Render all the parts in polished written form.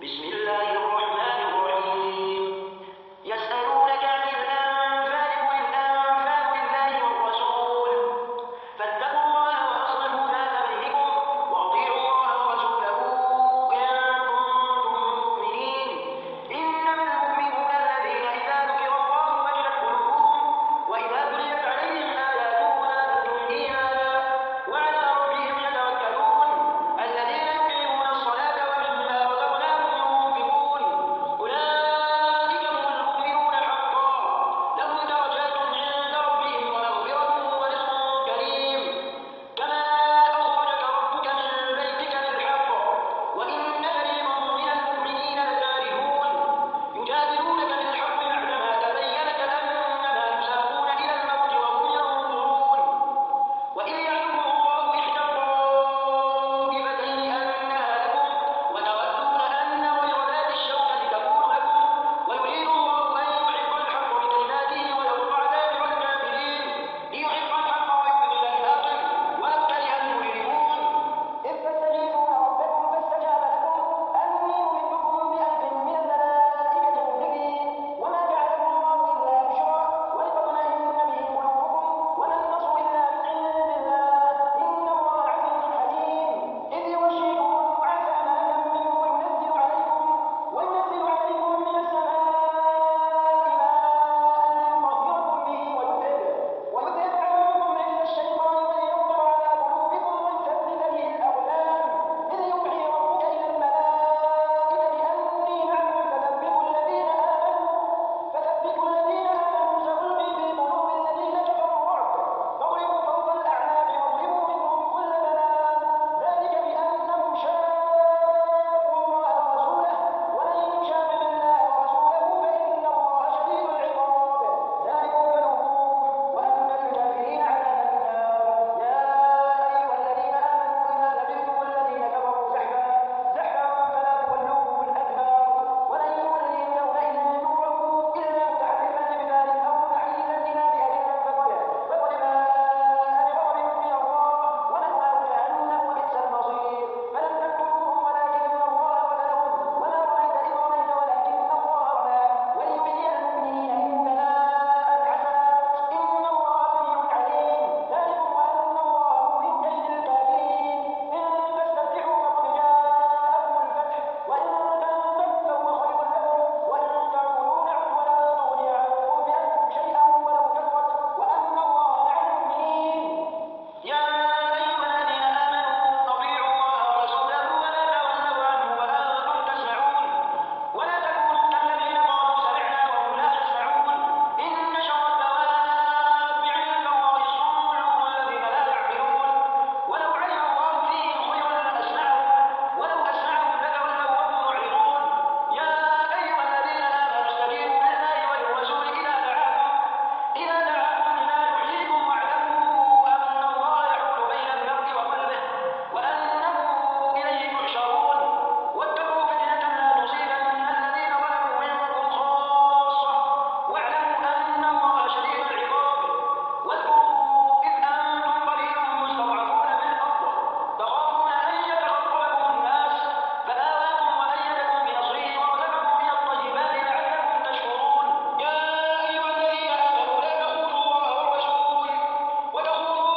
بسم الله الرحمن الرحيم. يسألونك عن الأنفال قل الأنفال لله والرسول فاتقوا الله وأصلحوا ذات بينكم وأطيعوا الله ورسوله إن كنتم مؤمنين. إنما المؤمنون الذين إذا ذكر الله وجلت قلوبهم وإذا تليت عليهم آياته زادتهم إيمانا وعلى ربهم يتوكلون الذين يقيمون الصلاة ومما رزقناهم ينفقون أولئك هم المؤمنون حقا لهم درجات عند ربهم ومغفرة ورزق كريم. كما أخرجك ربك من بيتك بالحق وإن فريقا من المؤمنين لكارهون يجادلونك بالحق بعدما تبين كأنما يساقون إلى الموت وهم ينظرون وإذ يعلم الله إحدى الطائفتين أنها لكم وتودون أن غير ذات الشوكة تكون لكم ويريد الله أن يحق الحق بكلماته ويقطع دابر الكافرين ليحق الحق ويبطل الباطل ولو كره المجرمون. إذ تستجيبون ربكم فاستجاب لكم أني ممدكم بألف من الملائكة مردفين وما جعله الله إلا بشرى ولتطمئن به قلوبكم وما النصر إلا من عند الله إن الله عزيز حكيم. إذ يغشيكم النعاس أمانة منه وينزل عليكم من السماء ماء ليطهركم به ويذهب عنكم رجز الشيطان وليربط على قلوبكم ويثبت به الأقدام. إذ يوحي ربك إلى الملائكة أني معكم فثبتوا الذين آمنوا سألقي في قلوب الذين كفروا الرعب فاضربوا فوق الأعناق واضربوا منهم كل بنان ذلك بأنهم شاقوا الله ورسوله ومن يشاقق الله ورسوله فإن الله شديد العقاب. ذلكم فذوقوه وأن للكافرين عذاب النار. يا أيها الذين آمنوا إذا لقيتم الذين كفروا زحفا فلا تولوهم الأدبار ولن يوليهم يومئذ دبره إلا متحرفا لقتال أو متحيزا إلى فئة فقد باء بغضب من الله ومأواه جهنم وبئس المصير. فلم تقتلوهم ولكن الله قتلهم وما رميت إذ رميت ولكن الله رمى وليبلي المؤمنين منه بلاء حسنا إن الله سميع عليم. ذلكم وأن الله مهلك كيد الكافرين. إن تستفتحوا فقد جاءكم الفتح وإن تنتهوا فهو خير لكم وإن تعودوا نعد ولا تغني عنكم فئتكم شيئا ولو كثرت وأن الله مع المؤمنين. يا أيها الذين آمنوا أطيعوا الله ورسوله ولا تولوا عنه وأنتم تسمعون ولا تكونوا كالذين قالوا سمعنا وهم لا يسمعون. إن شر الدواب عند الله الصم البكم الذين لا يعقلون ولو علم الله فيهم خيرا لأسمعهم ولو أسمعهم لتولوا وهم معرضون. يا أيها الذين آمنوا استجيبوا لله وللرسول إذا دعاكم لما يحييكم واعلموا أن الله يحول بين المرء وقلبه وأنه إليه تحشرون. واتقوا فتنة لا تصيبن الذين ظلموا منكم خاصة واعلموا أن الله شديد العقاب. واذكروا إذ أنتم قليل مستضعفون في الأرض تخافون أن يتخطفكم الناس فآواكم وأيدكم بنصره ورزقكم من الطيبات لعلكم تشكرون. يا أيها الذين آمنوا لا تخونوا الله والرسول وتخونوا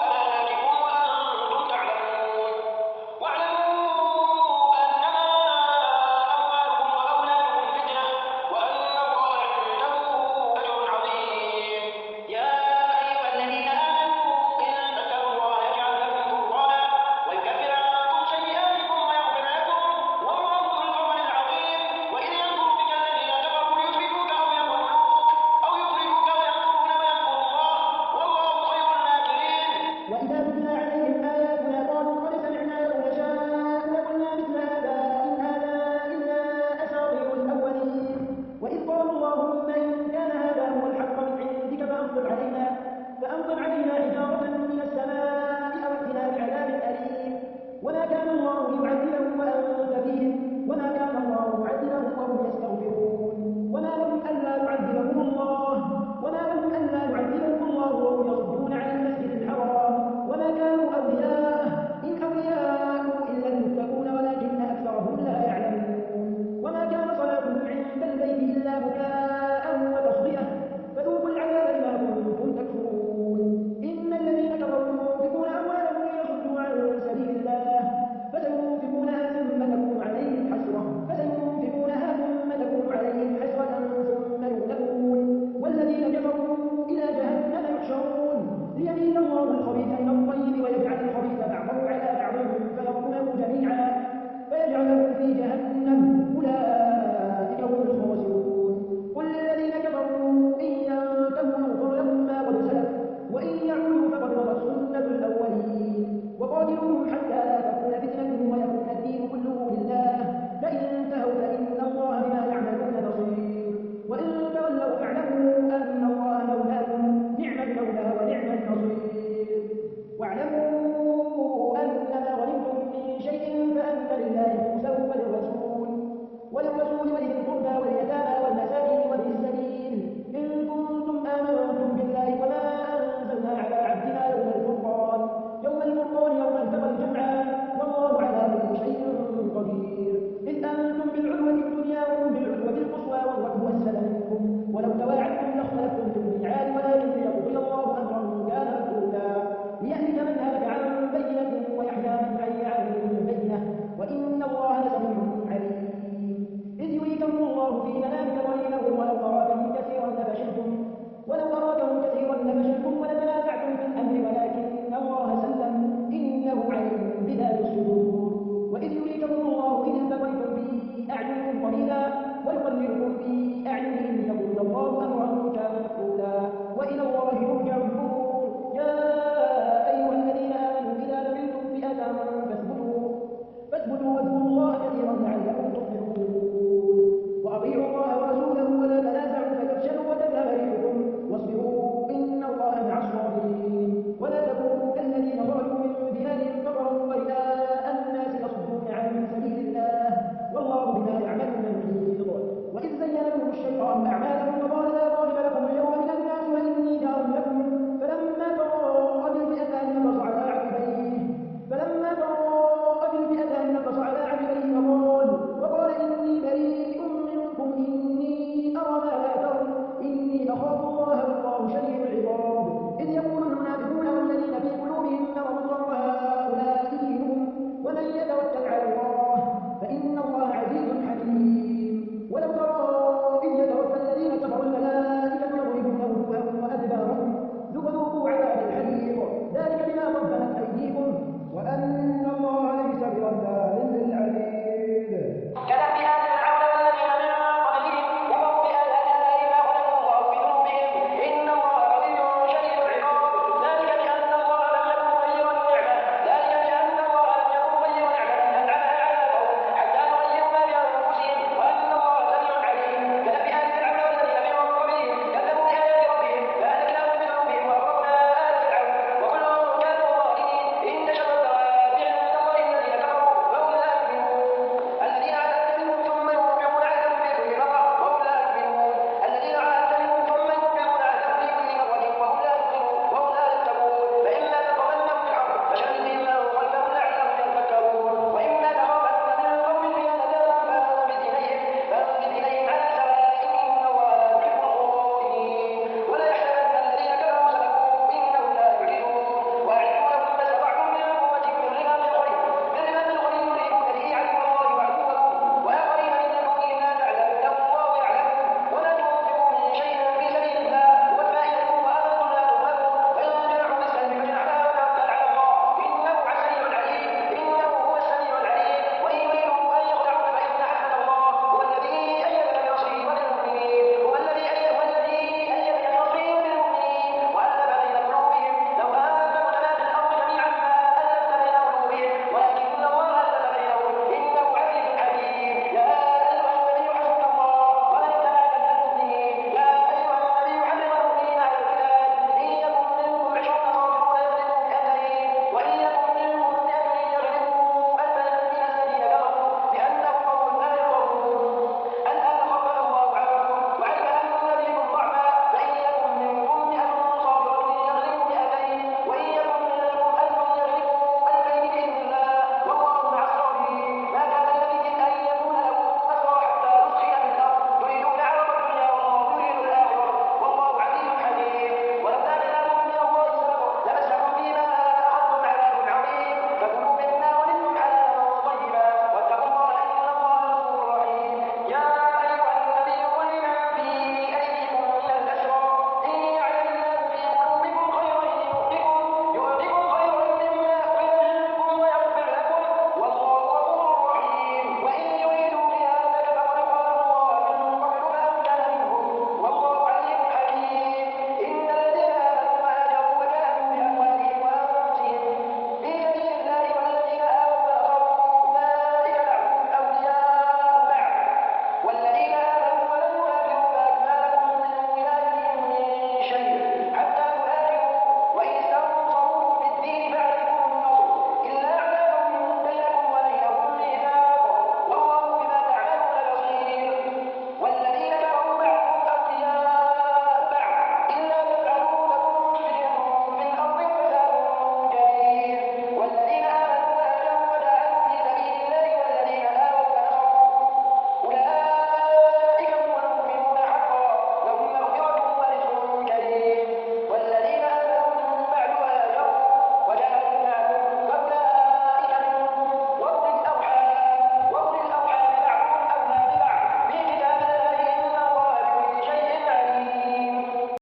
أماناتكم وأنتم تعلمون. واعلموا أنما أموالكم وأولادكم فتنة وأن الله عنده أجر عظيم. يا أيها الذين آمنوا إن تتقوا الله يجعل لكم فرقانا ويكفر عنكم سيئاتكم ويغفر لكم والله ذو الفضل العظيم. وإذ يمكر بك الذين كفروا ليثبتوك أو يقتلوك أو يخرجوك ويمكرون ويمكر الله والله خير الماكرين. وإذا تتلى عليهم آياتنا قالوا قد سمعنا لو نشاء لقلنا مثل هذا إن هذا إلا أساطير الأولين. وإذ قالوا اللهم إن كان هذا هو الحق من عندك فأمطر علينا حجارة من السماء أو ائتنا بعذاب أليم. وما كان الله ليعذبهم وأنت فيهم وما كان الله معذبهم وهم يستغفرون. وما لهم ألا يعذبهم الله وهم يصدون عن المسجد الحرام وما كانوا أولياءه إن أولياءه إلا المتقون ولكن أكثرهم لا يعلمون. الله أعمالهم